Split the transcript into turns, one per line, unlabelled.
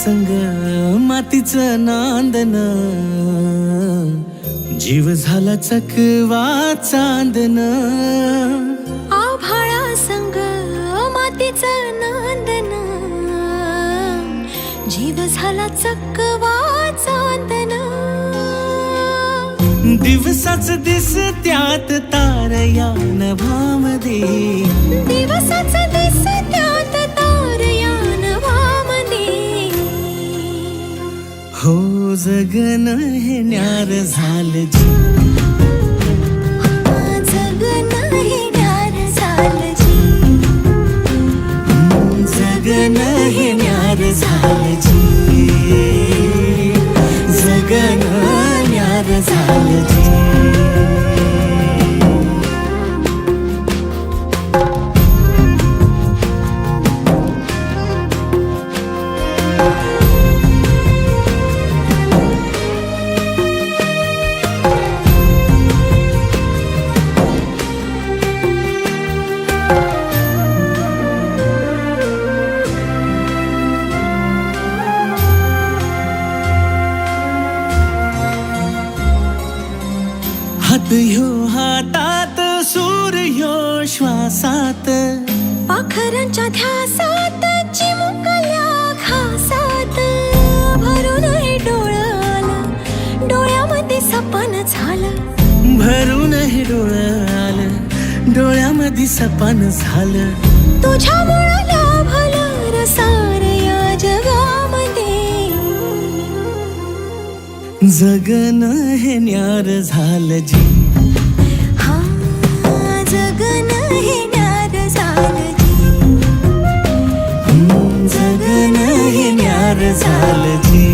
संग मातीचं नांदन, जीव झाला चकवा चांदन.
आभाळा संग मातीचं नांदन, जीव झाला चकवा चांदन.
दिवसाच दिसत्यात तारया नभामध्ये,
दिवसाच दिसत्यात तारया नभामध्ये.
हो जगन हे न्यार झालं जी,
जगन हे न्यार झालं जी.
जगन हे न्यार झालं जी, जगन न्यार झालं जी. हात ह्यो हातात, सूर ह्यो श्वासात,
पाखरांच्या ध्यासात, चिमुकल्या घासात. भरून हे डोळं आलं, डोळ्यामध्ये सपन झालं.
भरून हे डोळं आलं, डोळ्यामध्ये सपन झालं.
तुझ्यामुळं लाभलं रसार या जगामध्ये.
जगन हे न्यार झालं जी,
हा जगन हे न्यार झालं जी.
जगन हे न्यार झालं जी.